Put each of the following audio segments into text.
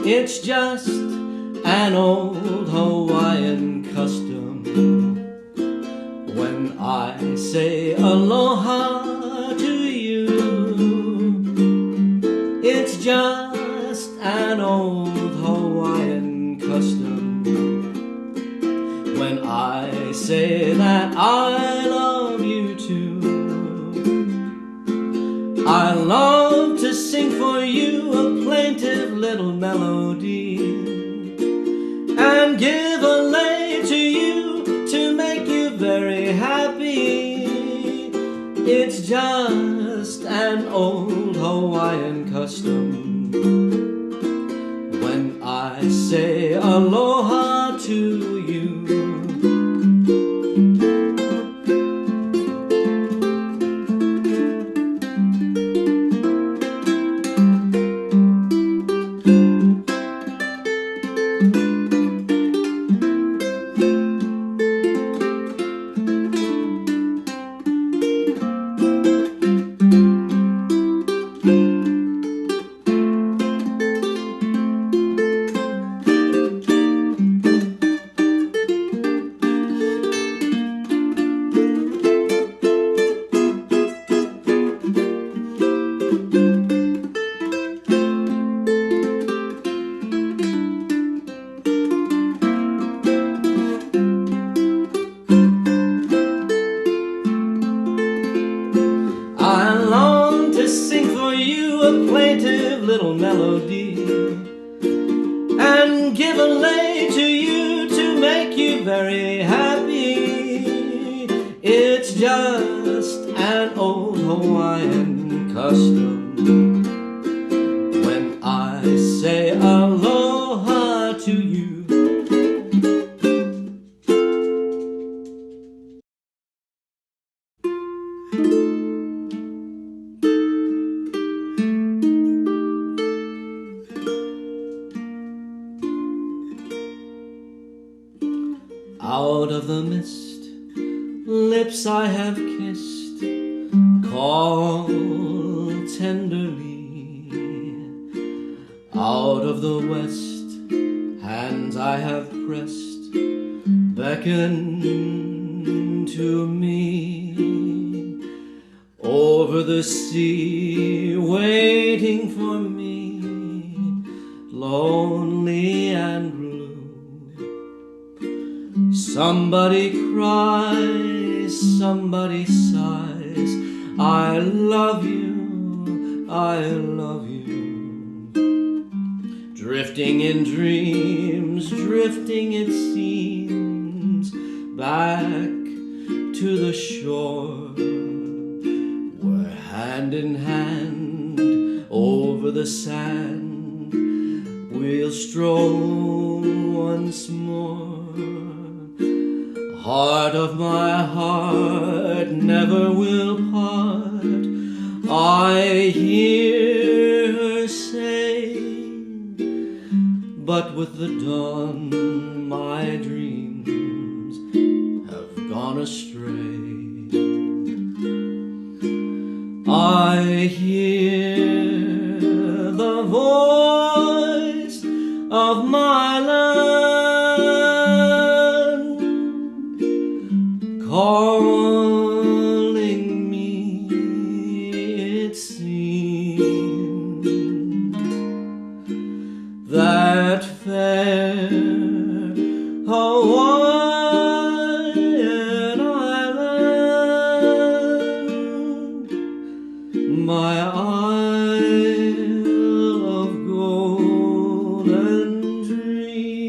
It's just an old Hawaiian custom when I say aloha to you. It's just an old Hawaiian custom when I say that I love you too. I love to sing for you a plaintive little melody and give a lay to you to make you very happy. It's just an old Hawaiian custom when I say aloha to you. I long to sing for you a plaintive little melody and give a lay to you to make you very happy. It's just an old Hawaiian custom when I say aloha to you. Out of the mist, lips I have kissed, call tenderly. Out of the west, hands I have pressed, beckon to me over the sea, waiting for me, lonely and blue. Somebody cries, somebody sighs, I love you, I love you. Drifting in dreams, drifting it seems, back to the shore, where hand in hand over the sand we'll stroll once more. Heart of my heart never will part, I hear her say, but with the dawn my dreams have gone astray. I hear the voice of my land calling me, it seems, that fair Hawaiian island, my isle of golden dreams.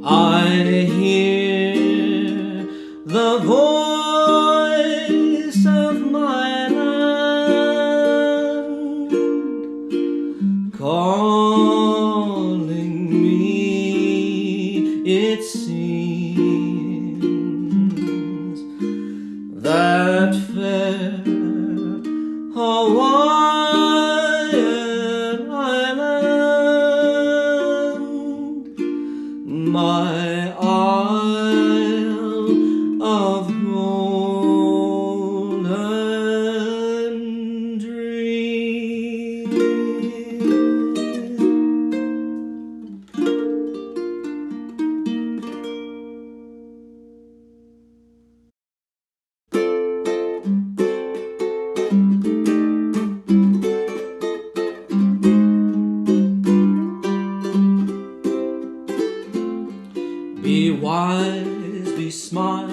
I hear the voice of my land calling me, it seems, that fair Hawaiian island, my isle of golden dreams. Be wise, be smart,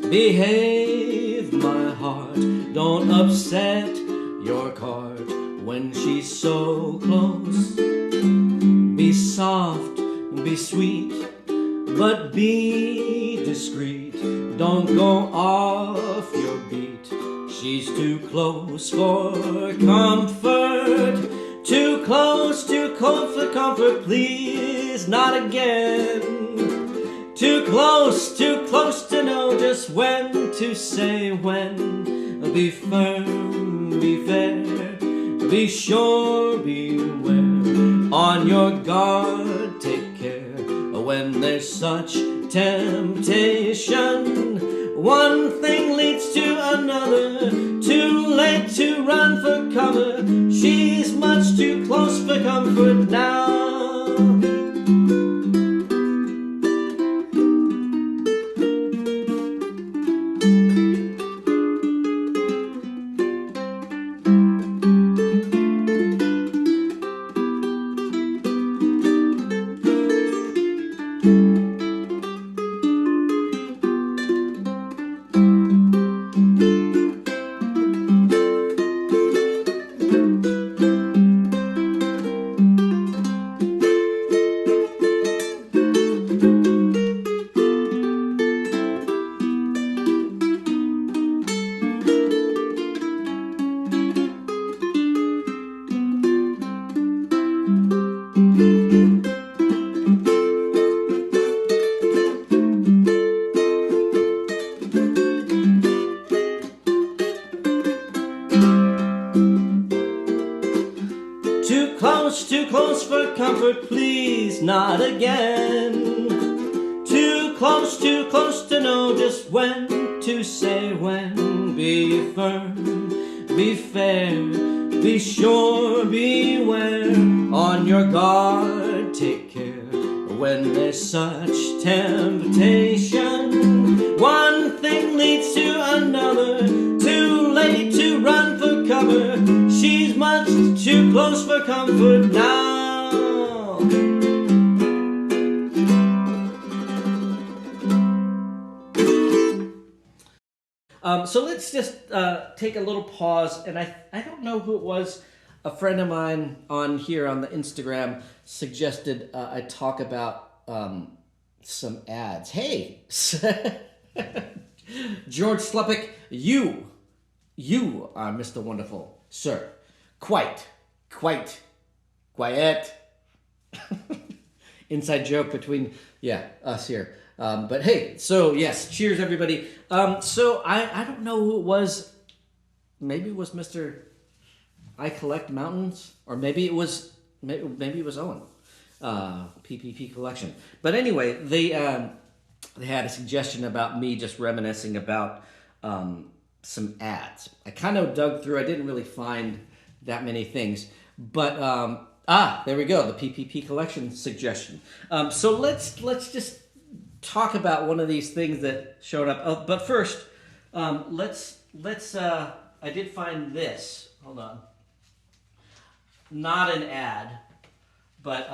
behave, my heart. Don't upset your cart when she's so close. Be soft, be sweet, but be discreet. Don't go off your beat. She's too close for comfort, too close for comfort, please, not again. Too close to know just when to say when. Be firm, be fair, be sure, beware. On your guard, take care when there's such temptation. One thing leads to another, too late to run for cover. She's much too close for comfort now. close for comfort, please not again. Too close to know just when to say when. Be firm, be fair, be sure, beware. On your guard, take care when there's such temptation. One thing leads to another, too late to run for cover. She's much too close for comfort now. So let's just take a little pause, and I don't know who it was. A friend of mine on here on the Instagram suggested I talk about some ads. Hey, George Sluppick, you are Mr. Wonderful, sir. Quiet. Inside joke between us here. But hey, so yes, cheers everybody. So I don't know who it was. Maybe it was Mr. I Collect Mountains, or maybe it was Owen. PPP collection. But anyway, they had a suggestion about me just reminiscing about some ads. I kind of dug through. I didn't really find that many things, but there we go. The PPP collection suggestion. So let's just talk about one of these things that showed up. Oh, but first, let's. I did find this. Hold on. Not an ad, but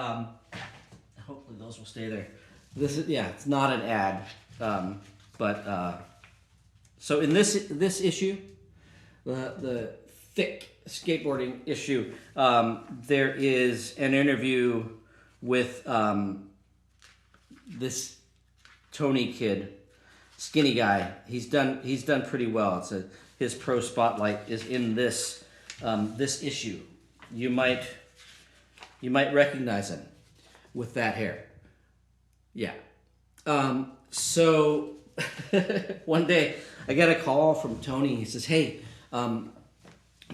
hopefully those will stay there. This is it's not an ad, so in this issue, the thick skateboarding issue, there is an interview with this Tony kid, skinny guy. He's done pretty well. His pro spotlight is in this issue. You might recognize him with that hair. Yeah. So one day I got a call from Tony. He says, "Hey, do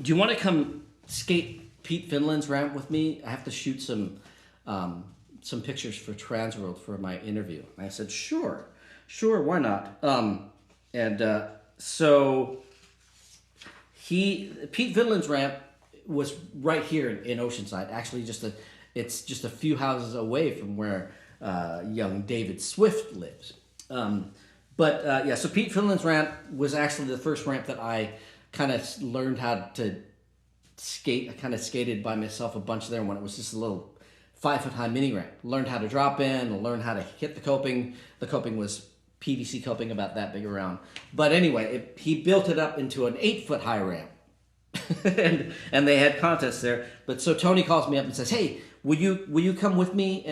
you want to come skate Pete Finland's ramp with me? I have to shoot some pictures for Transworld for my interview." And I said, "Sure, why not?" So Pete Finland's ramp was right here in Oceanside. Actually, it's just a few houses away from where young David Swift lives. So Pete Finland's ramp was actually the first ramp that I kind of learned how to skate. I kind of skated by myself a bunch there when it was just a little 5-foot-high mini ramp. Learned how to drop in, learned how to hit the coping. The coping was PVC coping about that big around. But anyway, he built it up into an 8-foot-high ramp. and they had contests there. But so Tony calls me up and says, "Hey, will you come with me?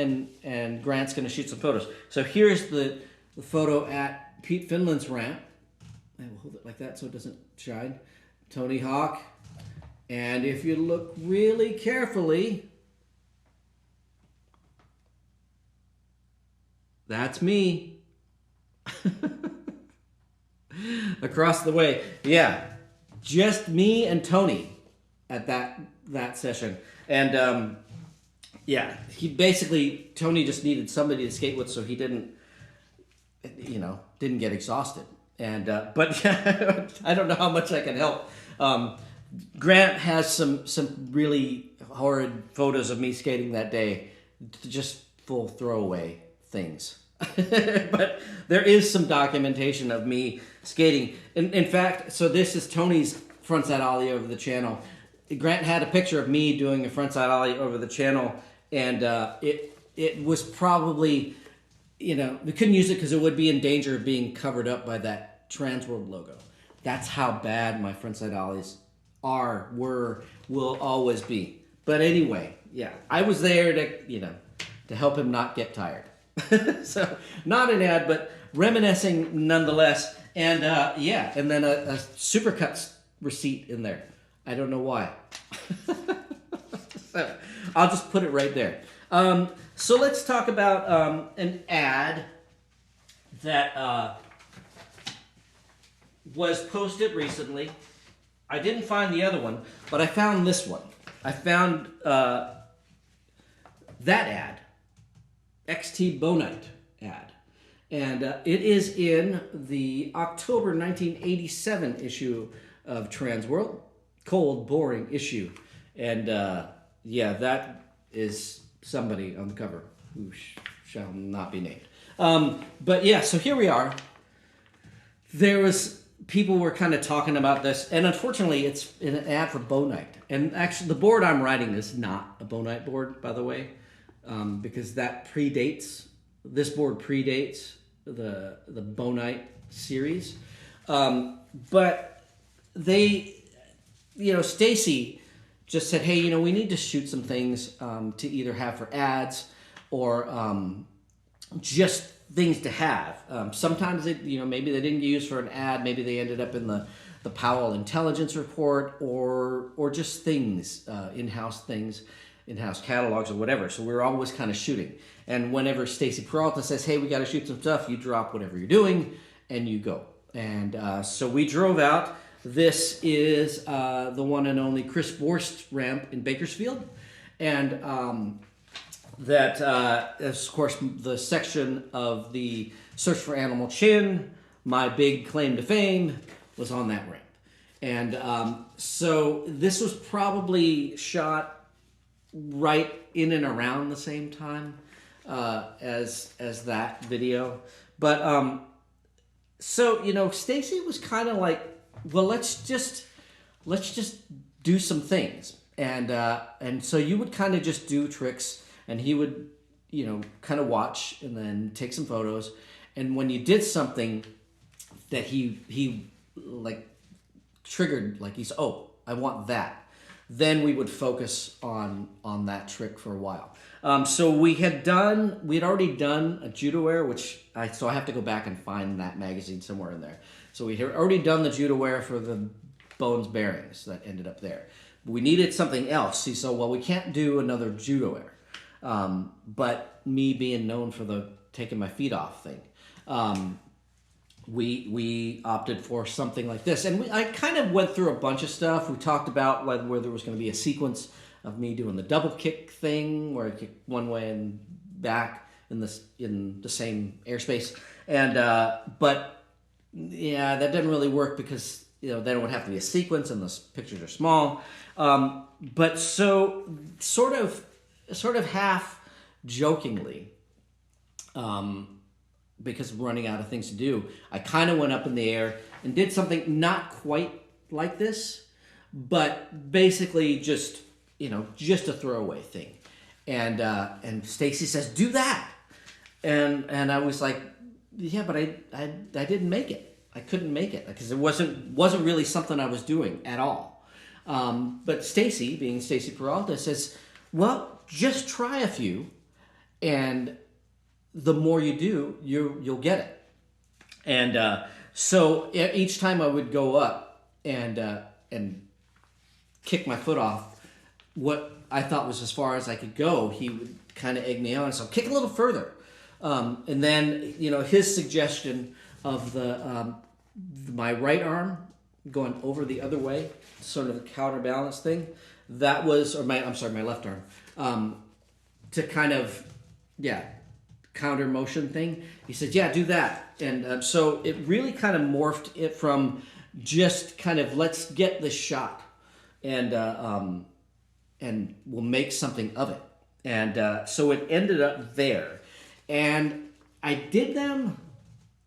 And Grant's going to shoot some photos." So here's the photo at Pete Finland's ramp. I will hold it like that so it doesn't shine. Tony Hawk. And if you look really carefully, that's me. Across the way. Yeah. Just me and Tony at that session. And Tony just needed somebody to skate with so he didn't get exhausted. And but I don't know how much I can help. Grant has some really horrid photos of me skating that day, just full throwaway things. But there is some documentation of me skating. In fact, so this is Tony's frontside ollie over the channel. Grant had a picture of me doing a frontside ollie over the channel, and it was probably, we couldn't use it because it would be in danger of being covered up by that Transworld logo. That's how bad my frontside ollies will always be. But anyway, I was there to help him not get tired. So not an ad, but reminiscing nonetheless. And and then a Supercuts receipt in there. I don't know why. So I'll just put it right there. So let's talk about an ad that was posted recently. I didn't find the other one, but I found this one. I found that ad, XT Bonite ad. And it is in the October 1987 issue of Transworld, cold, boring issue. And yeah, that is somebody on the cover who shall not be named. But yeah, so here we are. People were kind of talking about this, and unfortunately it's an ad for Bonite. And actually the board I'm writing is not a Bonite board, by the way, because that predates, this board predates the Bonite series. But they, Stacy just said, hey, we need to shoot some things to either have for ads or just things to have. Sometimes maybe they didn't get used for an ad. Maybe they ended up in the Powell Intelligence Report or just things, in-house things, in-house catalogs or whatever. So we're always kind of shooting. And whenever Stacy Peralta says, hey, we got to shoot some stuff, you drop whatever you're doing and you go. And so we drove out. This is the one and only Chris Borst ramp in Bakersfield. And that is, of course, the section of the Search for Animal Chin, my big claim to fame, was on that ramp. And so this was probably shot right in and around the same time as that video. But so, Stacy was kind of like, well, let's just do some things. And so you would kind of just do tricks, and he would, kind of watch and then take some photos. And when you did something that he like triggered, like he's, oh, I want that, then we would focus on that trick for a while. So we'd already done a judo wear, so I have to go back and find that magazine somewhere in there. So we had already done the judo wear for the Bones bearings that ended up there. We needed something else. See, so, well, we can't do another judo wear. But me being known for the taking my feet off thing, we opted for something like this. And I kind of went through a bunch of stuff. We talked about where there was going to be a sequence of me doing the double kick thing, where I kick one way and back in the same airspace. And but yeah, that didn't really work because then it would have to be a sequence, and the pictures are small. But so sort of half jokingly, because of running out of things to do, I kind of went up in the air and did something not quite like this, but basically just a throwaway thing. And Stacy says, do that. And I was like, yeah, but I didn't make it. I couldn't make it because it wasn't really something I was doing at all. But Stacy, being Stacy Peralta, says, well, just try a few, and the more you do, you'll get it. And so each time I would go up and kick my foot off, what I thought was as far as I could go, he would kind of egg me on. So kick a little further. And then, his suggestion of my right arm going over the other way, sort of a counterbalance thing, that was, my left arm, to kind of, counter motion thing. He said, yeah, do that. And so it really kind of morphed it from just kind of, let's get this shot and we'll make something of it. And so it ended up there. And I did them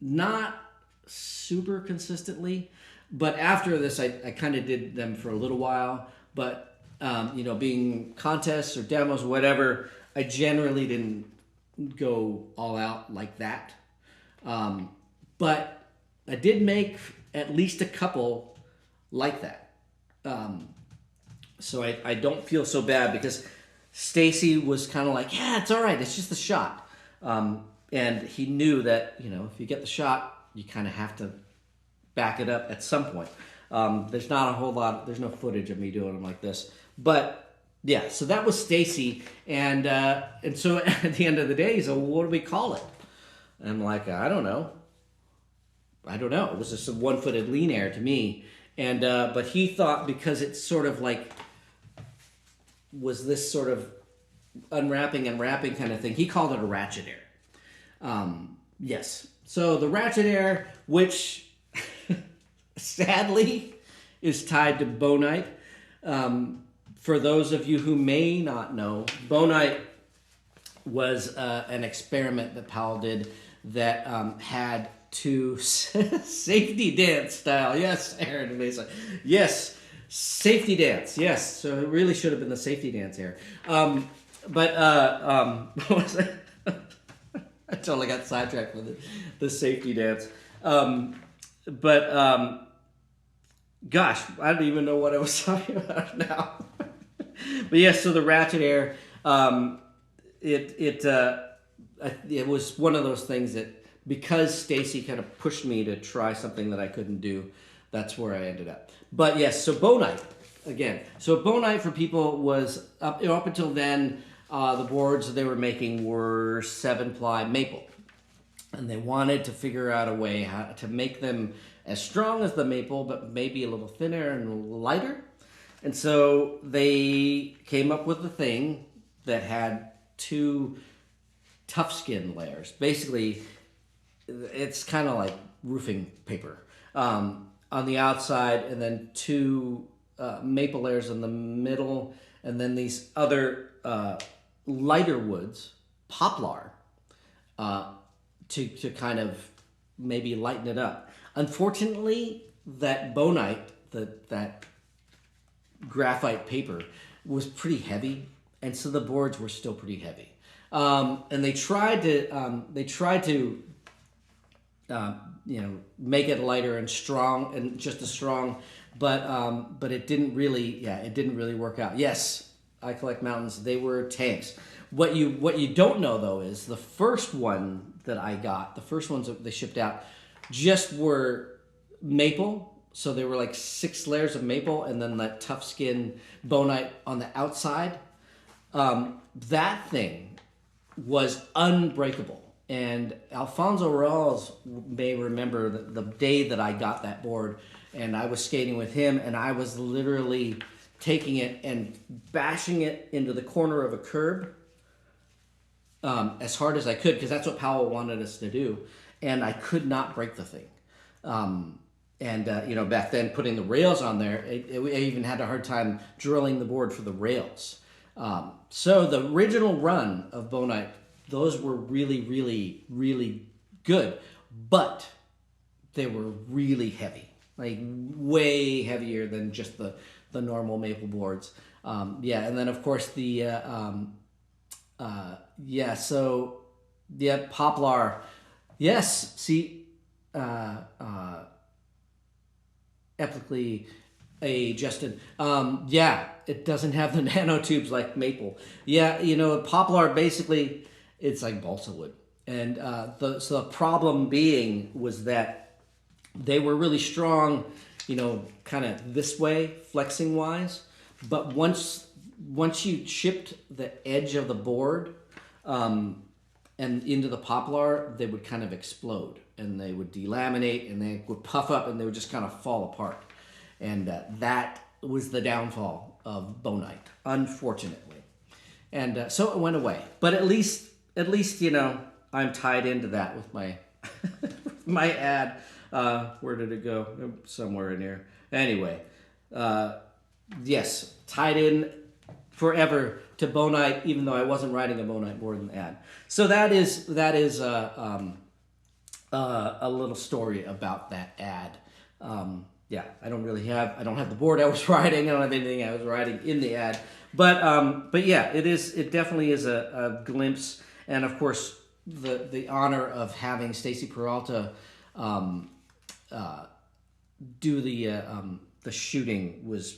not super consistently, but after this, I kind of did them for a little while. But, being contests or demos or whatever, I generally didn't go all out like that. But I did make at least a couple like that. So I don't feel so bad because Stacy was kind of like, yeah, it's all right. It's just a shot. And he knew that, if you get the shot, you kind of have to back it up at some point. There's not a whole lot, there's no footage of me doing them like this. But yeah, so that was Stacy. And so at the end of the day, he said, well, what do we call it? And I'm like, I don't know. It was just a one-footed lean air to me. And but he thought because it's sort of like, was this sort of unwrapping and wrapping kind of thing. He called it a ratchet air. Yes. So the ratchet air, which sadly is tied to bonite. For those of you who may not know, bonite was an experiment that Powell did that had two safety dance style. Yes, Aaron Mesa. Yes, safety dance. Yes, so it really should have been the safety dance here. What was it? I totally got sidetracked with the safety dance. Gosh, I don't even know what I was talking about now. But yes, so the ratchet air, it was one of those things that, because Stacy kind of pushed me to try something that I couldn't do, that's where I ended up. But yes, so bonite again. So bonite for people was up until then. The boards they were making were 7-ply maple, and they wanted to figure out a way how to make them as strong as the maple, but maybe a little thinner and lighter. And so they came up with a thing that had two tough skin layers. Basically, it's kind of like roofing paper on the outside, and then two maple layers in the middle, and then these other lighter woods, poplar, to kind of maybe lighten it up. Unfortunately, that bonite, that graphite paper, was pretty heavy, and so the boards were still pretty heavy. And they tried to make it lighter and strong, and just as strong, but it didn't really work out. Yes, I Collect Mountains, they were tanks. What you don't know though is the first one that I got, the first ones that they shipped out, just were maple. So they were like 6 layers of maple, and then that tough skin bonite on the outside. That thing was unbreakable. And Alfonso Rawls may remember the day that I got that board, and I was skating with him, and I was literally taking it and bashing it into the corner of a curb as hard as I could, because that's what Powell wanted us to do, and I could not break the thing. Back then, putting the rails on there, I even had a hard time drilling the board for the rails. So the original run of bonite, those were really, really, really good, but they were really heavy, like way heavier than just the normal maple boards. And then of course poplar. Yes, see, epically Justin. It doesn't have the nanotubes like maple. Poplar basically, it's like balsa wood. And the problem being was that they were really strong, kind of this way, flexing wise. But once you chipped the edge of the board and into the poplar, they would kind of explode, and they would delaminate, and they would puff up, and they would just kind of fall apart. And that was the downfall of bonite, unfortunately. And so it went away. But at least I'm tied into that with my my ad. Where did it go? Somewhere in here. Anyway, yes, tied in forever to bonite, even though I wasn't writing a bonite board in the ad. So that is a little story about that ad. I don't have the board I was writing. I don't have anything I was writing in the ad. But yeah, it definitely is a glimpse. And of course, the honor of having Stacy Peralta do the shooting was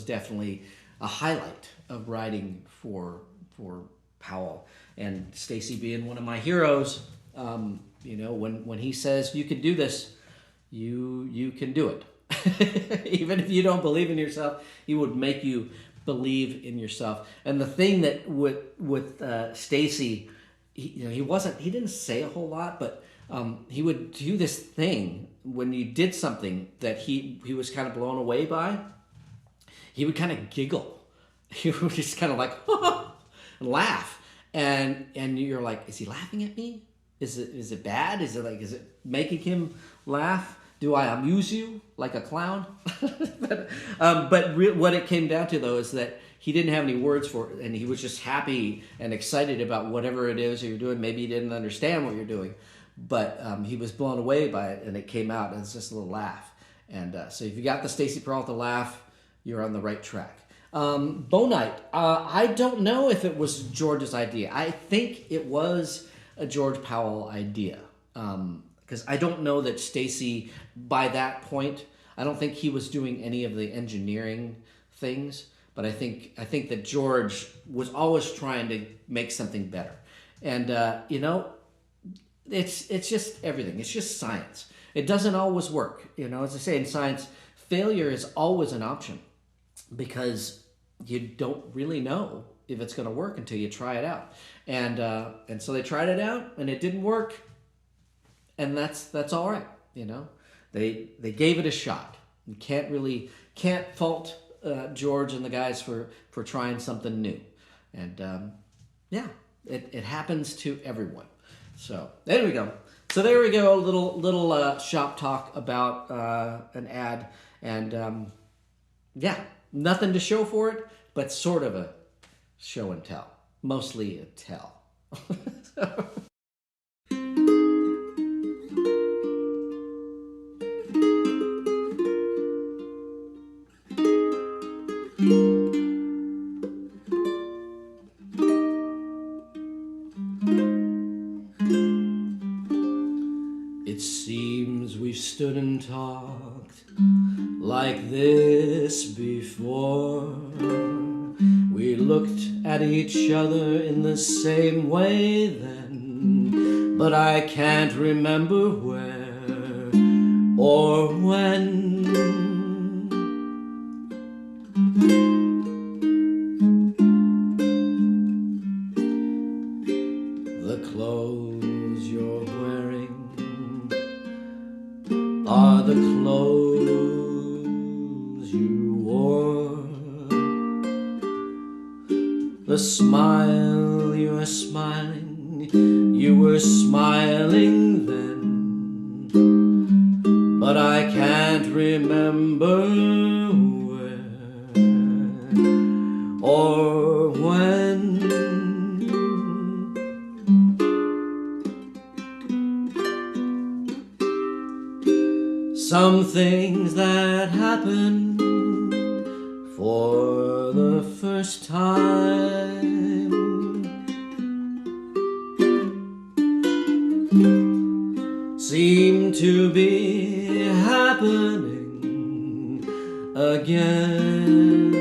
definitely a highlight of writing for Powell. And Stacy being one of my heroes, when he says you can do this, you can do it. Even if you don't believe in yourself, he would make you believe in yourself. And the thing that with Stacy, he didn't say a whole lot, but he would do this thing when you did something that he was kind of blown away by. He would kind of giggle. He was just kind of like, and laugh. And you're like, is he laughing at me? Is it bad? Is it making him laugh? Do I amuse you like a clown? What it came down to, though, is that he didn't have any words for it, and he was just happy and excited about whatever it is you're doing. Maybe he didn't understand what you're doing, but he was blown away by it, and it came out, and it's just a little laugh. And so if you got the Stacy Peralta laugh, you're on the right track. Bow Night. I don't know if it was George's idea. I think it was a George Powell idea. Because I don't know that Stacy, by that point, I don't think he was doing any of the engineering things. But I think that George was always trying to make something better. And it's just everything. It's just science. It doesn't always work. As I say in science, failure is always an option because you don't really know if it's going to work until you try it out. And so they tried it out and it didn't work. And that's all right, They gave it a shot. You can't fault George and the guys for trying something new. And it happens to everyone. So there we go. So there we go. A little shop talk about an ad, and nothing to show for it, but sort of a show and tell. Mostly a tell. It seems we've stood and talked like this before. We looked at each other in the same way then, but I can't remember where or when. The clothes you're wearing are the clothes you wore. The smile you're smiling, you were smiling then, but I can't remember where or when. Some things that happen for the first time seem to be happening again.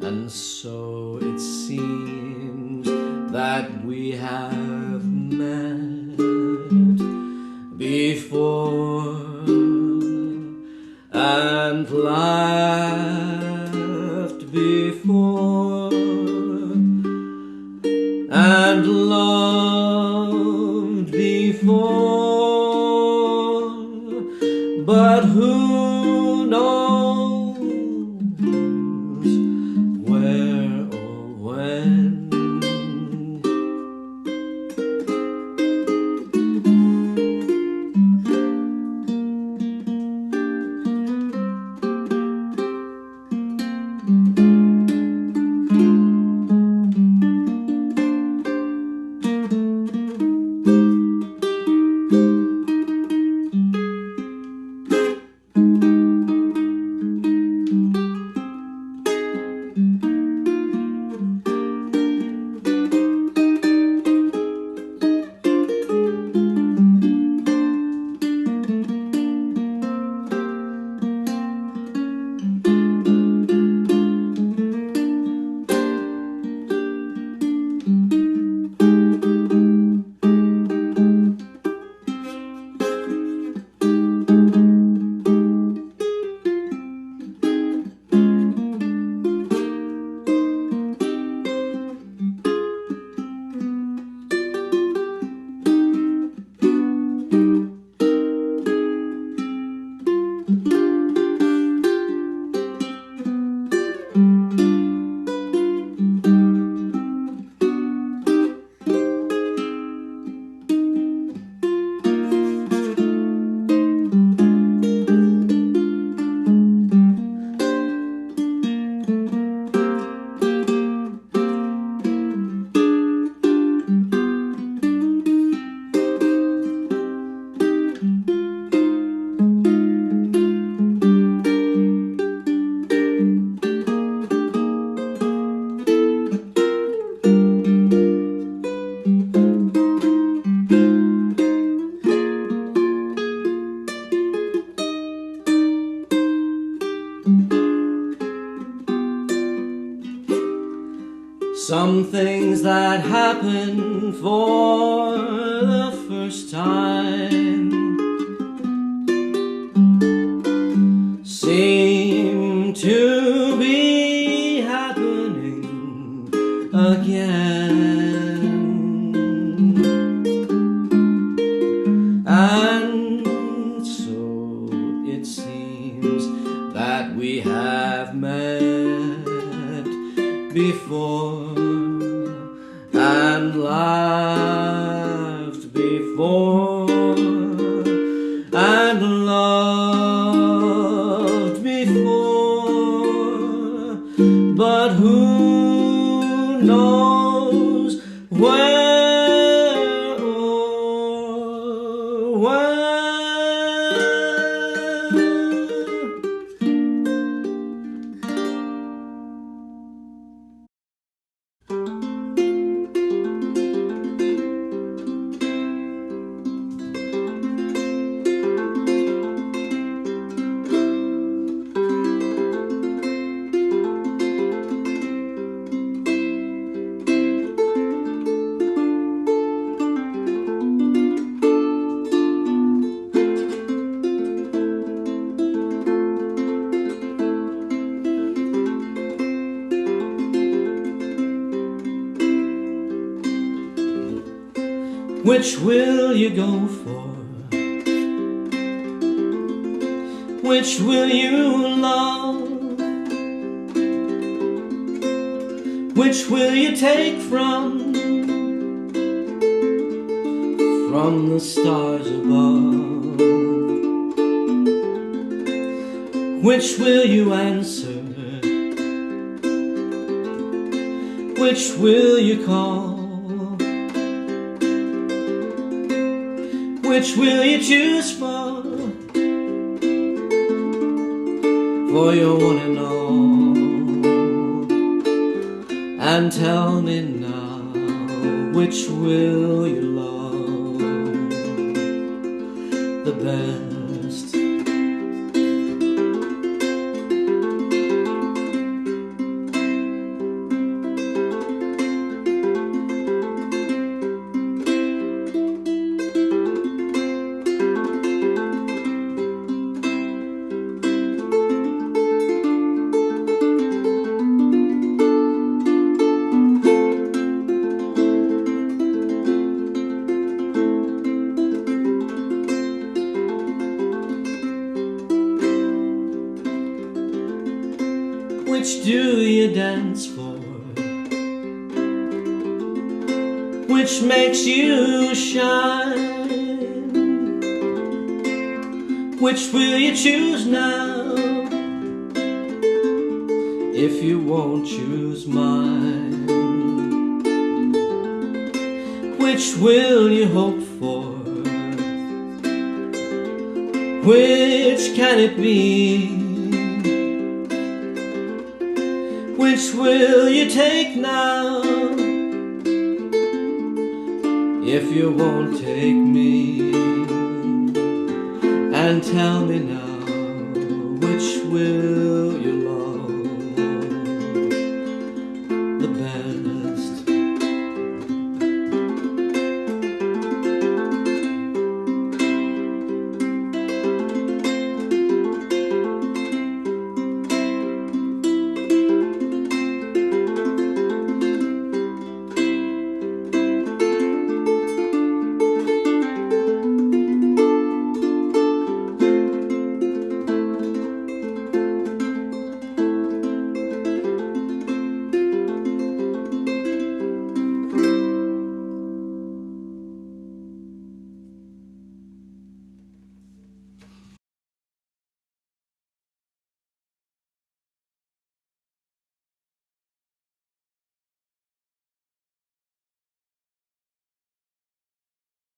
And so it seems that we have met before and laughed before and loved before, but who knows where or when. Some things that happen for the first time seem to be happening again, and so it seems that we have met before and laughed before and loved before, but who knows where or when? Which will you go for? Which will you love? Which will you take from the stars above? Which will you answer? Which will you call? Which will you choose for your one and all? And tell me now, which will you love the best? Which do you dance for? Which makes you shine? Which will you choose now, if you won't choose mine? Which will you hope for? Which can it be? Which will you take now, if you won't take me? And tell me now, which will